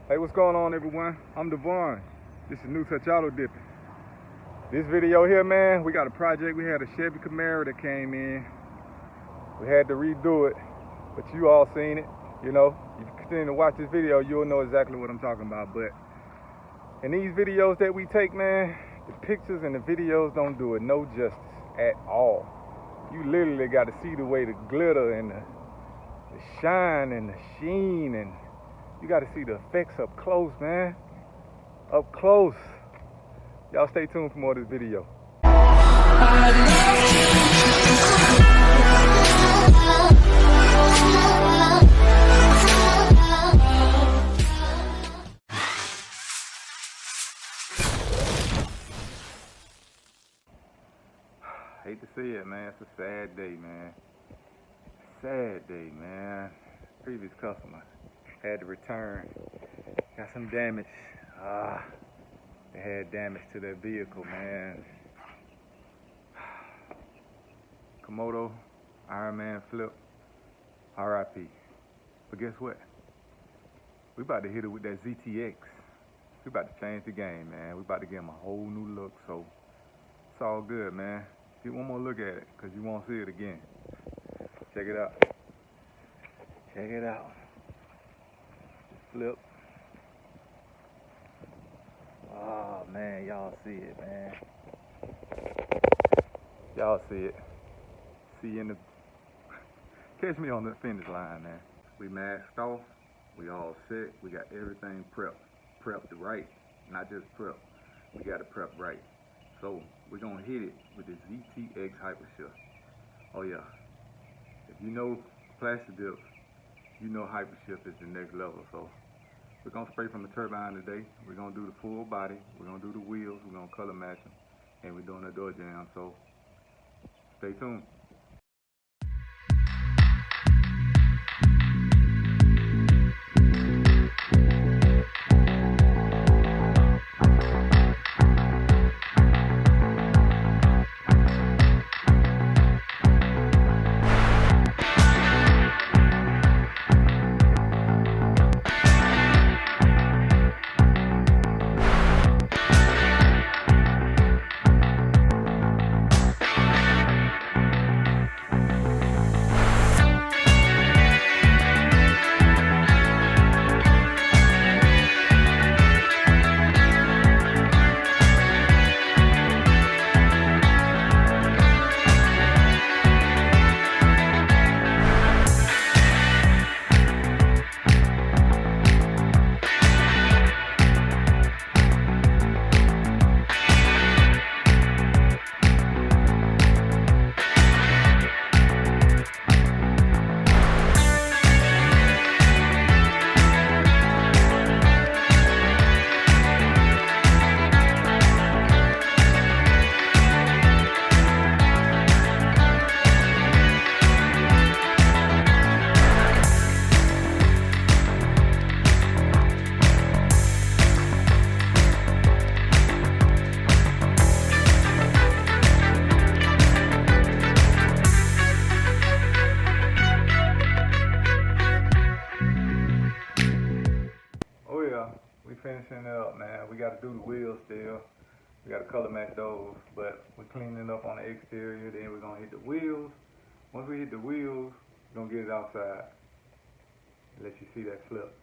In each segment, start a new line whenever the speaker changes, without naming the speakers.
Hey, what's going on, everyone? I'm Devon. This is New Touch Auto Dipping. This video here, man, we got a project. We had a Chevy Camaro that came in. We had to redo it, but you all seen it. You know, if you continue to watch this video, you'll know exactly what I'm talking about. But in these videos that we take, man, the pictures and the videos don't do it no justice at all. You literally got to see the way the glitter and the shine and the sheen, and you got to see the effects up close, man. Up close. Y'all stay tuned for more of this video. Hate to see it, man. It's a sad day, man. Sad day, man. Previous customer had to return. Got some damage. They had damage to their vehicle, man. Komodo, Iron Man flip, RIP. But guess what? We about to hit it with that ZTX. We about to change the game, man. We about to give them a whole new look, so it's all good, man. Get one more look at it, because you won't see it again. Check it out. Check it out. Flip. Oh, man, y'all see it, man. Y'all see it. See you in the... Catch me on the finish line, man. We masked off. We all set. We got everything prepped. Prepped right. Not just prep. We got it prepped right. So, we're going to hit it with the ZTX Hypershift. Oh, yeah. If you know Plasti dips, you know Hypershift is the next level. So, we're going to spray from the turbine today. We're going to do the full body. We're going to do the wheels. We're going to color match them. And we're doing a door jam. So, stay tuned. We finishing it up, man. We got to do the wheels still. We got to color match those, but we're cleaning up on the exterior. Then we're gonna hit the wheels. Once we hit the wheels, we're gonna get it outside and let you see that flip.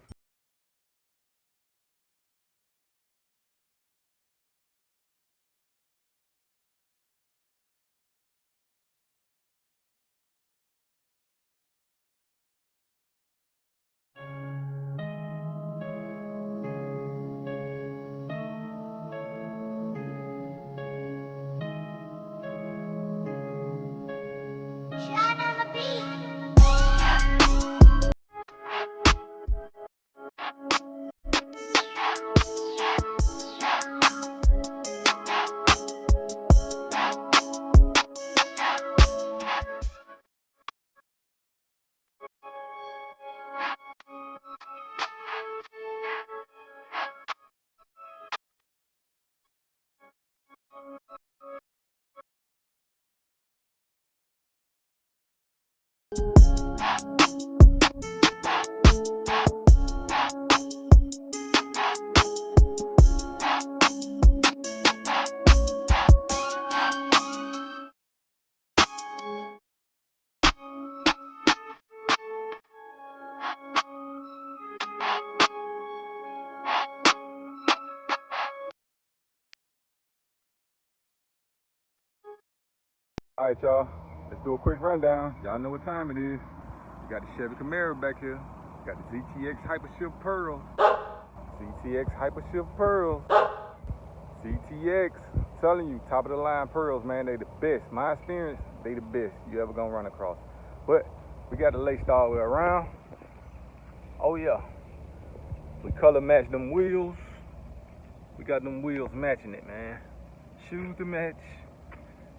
All right, y'all. Let's do a quick rundown. Y'all know what time it is. We got the Chevy Camaro back here. We got the ZTX Hypershift Pearl. CTX Hypershift Pearls. CTX. I'm telling you, top of the line pearls, man. They the best. My experience, they the best you ever gonna run across. But we got the laced all the way around. Oh yeah. We color match them wheels. We got them wheels matching it, man. Shoes to match.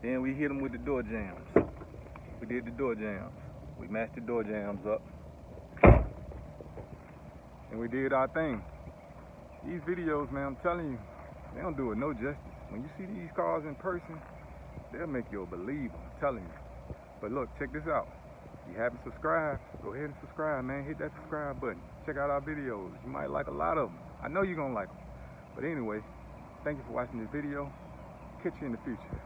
Then we hit them with the door jams. We did the door jams. We matched the door jams up. And we did our thing. These videos, man, I'm telling you, they don't do it no justice. When you see these cars in person, they'll make you a believer, I'm telling you. But look, check this out. If you haven't subscribed, go ahead and subscribe, man. Hit that subscribe button. Check out our videos. You might like a lot of them. I know you're gonna like them. But anyway, thank you for watching this video. Catch you in the future.